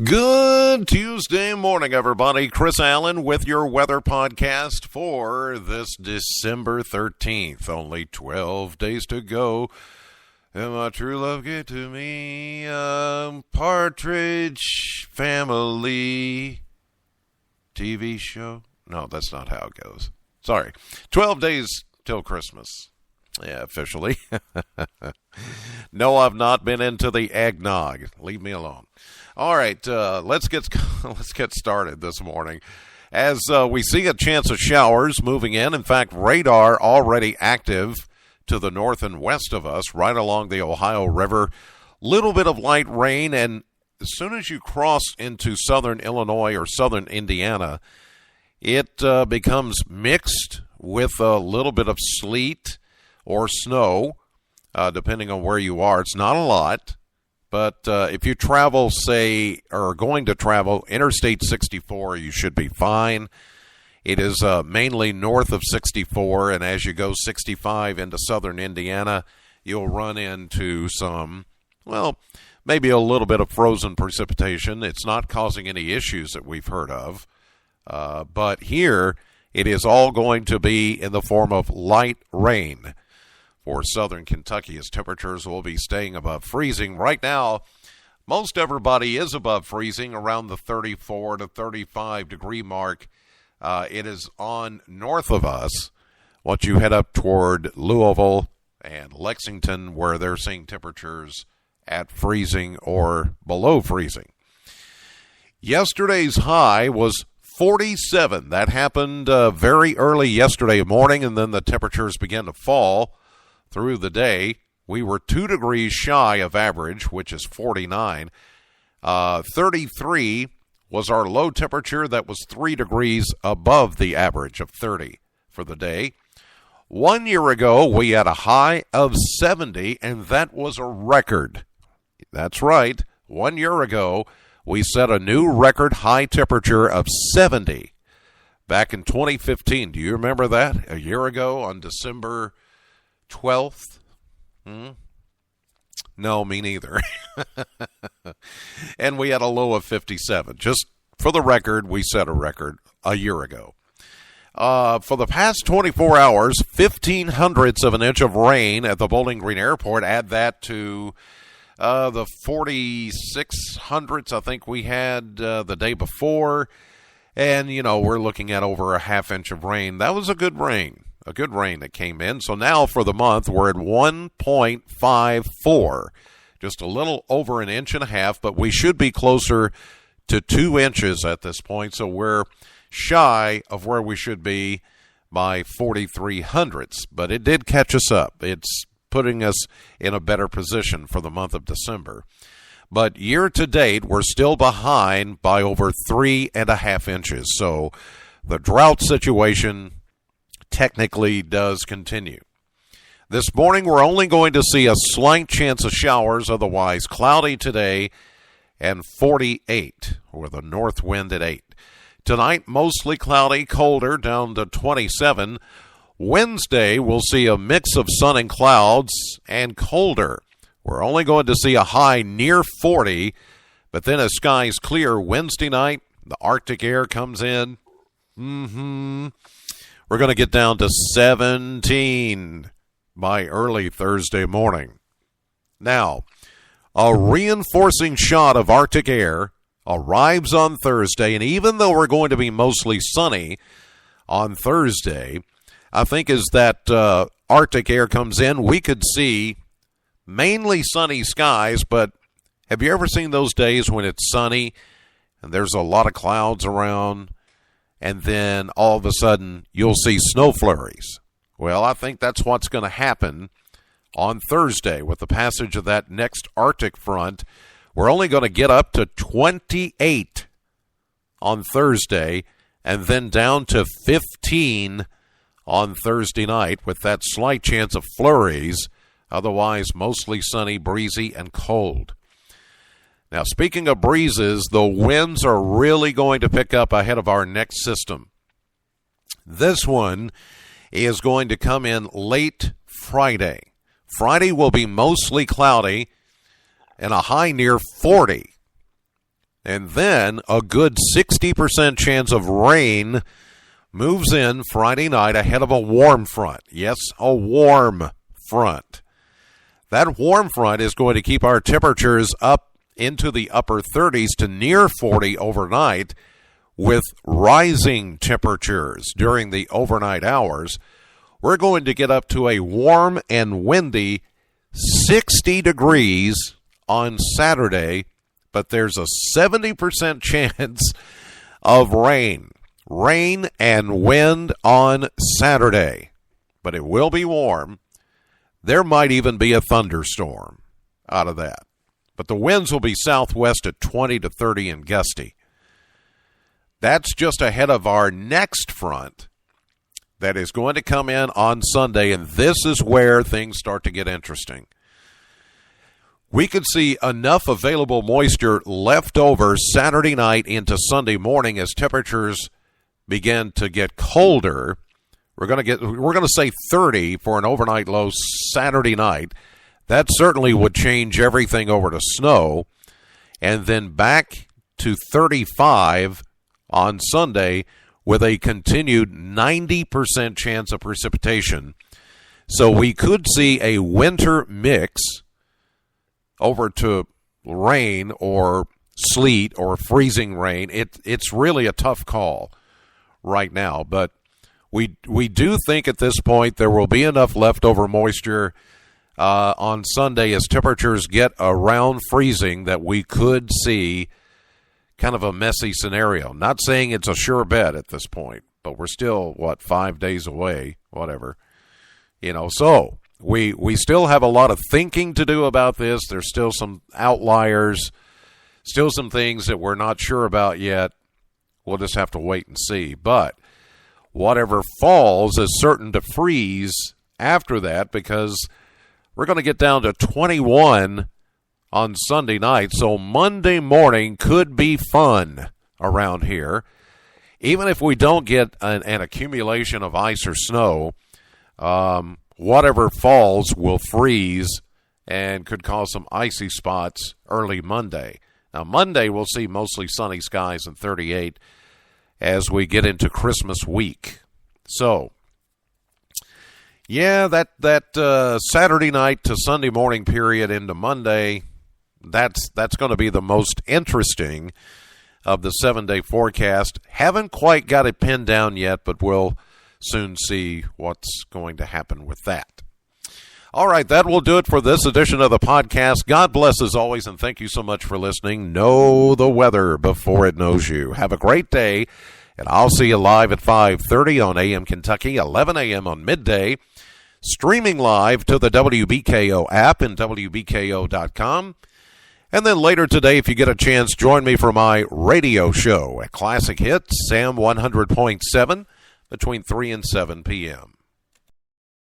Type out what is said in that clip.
Good Tuesday morning, everybody. Chris Allen with your weather podcast for this December 13th. Only 12 days to go. And my true love gave to me Partridge Family TV show. No, that's not how it goes. Sorry. 12 days till Christmas. Yeah, officially. No, I've not been into the eggnog. Leave me alone. All right, let's get started this morning. As we see a chance of showers moving in. In fact, radar already active to the north and west of us, right along the Ohio River. Little bit of light rain, and as soon as you cross into southern Illinois or southern Indiana, it becomes mixed with a little bit of sleet or snow, depending on where you are. It's not a lot. But if you travel, say, or are going to travel Interstate 64, you should be fine. It is mainly north of 64, and as you go 65 into southern Indiana, you'll run into some, well, maybe a little bit of frozen precipitation. It's not causing any issues that we've heard of. But here, it is all going to be in the form of light rain for southern Kentucky, as temperatures will be staying above freezing. Right now, most everybody is above freezing, around the 34 to 35 degree mark. It is on north of us. Once you head up toward Louisville and Lexington, where they're seeing temperatures at freezing or below freezing. Yesterday's high was 47. That happened very early yesterday morning, and then the temperatures began to fall through the day. We were 2 degrees shy of average, which is 49. 33 was our low temperature. That was 3 degrees above the average of 30 for the day. 1 year ago, we had a high of 70, and that was a record. That's right. 1 year ago, we set a new record high temperature of 70 back in 2015. Do you remember that? A year ago on December 12th? No, me neither. And we had a low of 57. Just for the record, we set a record a year ago. For the past 24 hours, 0.15 of an inch of rain at the Bowling Green Airport. Add that to the 4,600 I think we had the day before. And, you know, we're looking at over a half inch of rain. That was a good rain. A good rain that came in. So now for the month, we're at 1.54. Just a little over an inch and a half, but we should be closer to 2 inches at this point. So we're shy of where we should be by 4,300. But it did catch us up. It's putting us in a better position for the month of December. But year to date, we're still behind by over 3.5 inches. So the drought situation technically does continue. This morning, we're only going to see a slight chance of showers, otherwise cloudy today, and 48 with a north wind at 8. Tonight, mostly cloudy, colder, down to 27. Wednesday, we'll see a mix of sun and clouds and colder. We're only going to see a high near 40, but then as skies clear Wednesday night, the Arctic air comes in. We're going to get down to 17 by early Thursday morning. Now, a reinforcing shot of Arctic air arrives on Thursday, and even though we're going to be mostly sunny on Thursday, I think as that Arctic air comes in, we could see mainly sunny skies, but have you ever seen those days when it's sunny and there's a lot of clouds around? And then all of a sudden you'll see snow flurries. Well, I think that's what's going to happen on Thursday with the passage of that next Arctic front. We're only going to get up to 28 on Thursday and then down to 15 on Thursday night with that slight chance of flurries. Otherwise, mostly sunny, breezy, and cold. Now, speaking of breezes, the winds are really going to pick up ahead of our next system. This one is going to come in late Friday. Friday will be mostly cloudy and a high near 40. And then a good 60% chance of rain moves in Friday night ahead of a warm front. Yes, a warm front. That warm front is going to keep our temperatures up into the upper 30s to near 40 overnight, with rising temperatures during the overnight hours. We're going to get up to a warm and windy 60 degrees on Saturday, but there's a 70% chance of rain and wind on Saturday. But it will be warm. There might even be a thunderstorm out of that. But the winds will be southwest at 20 to 30 and gusty. That's just ahead of our next front that is going to come in on Sunday, and this is where things start to get interesting. We could see enough available moisture left over Saturday night into Sunday morning as temperatures begin to get colder. We're going to say 30 for an overnight low Saturday night. That certainly would change everything over to snow, and then back to 35 on Sunday with a continued 90% chance of precipitation. So we could see a winter mix over to rain or sleet or freezing rain. It's really a tough call right now, but we do think at this point there will be enough leftover moisture on Sunday as temperatures get around freezing that we could see kind of a messy scenario. Not saying it's a sure bet at this point, but we're still, 5 days away, whatever. So we still have a lot of thinking to do about this. There's still some outliers, still some things that we're not sure about yet. We'll just have to wait and see. But whatever falls is certain to freeze after that, because we're going to get down to 21 on Sunday night, so Monday morning could be fun around here. Even if we don't get an accumulation of ice or snow, whatever falls will freeze and could cause some icy spots early Monday. Now, Monday we'll see mostly sunny skies and 38 as we get into Christmas week. So, yeah, that Saturday night to Sunday morning period into Monday, that's going to be the most interesting of the 7-day forecast. Haven't quite got it pinned down yet, but we'll soon see what's going to happen with that. All right, that will do it for this edition of the podcast. God bless as always, and thank you so much for listening. Know the weather before it knows you. Have a great day, and I'll see you live at 5:30 on AM Kentucky, 11 a.m. on midday, streaming live to the WBKO app and WBKO.com. And then later today, if you get a chance, join me for my radio show at Classic Hits, Sam 100.7, between 3 and 7 p.m.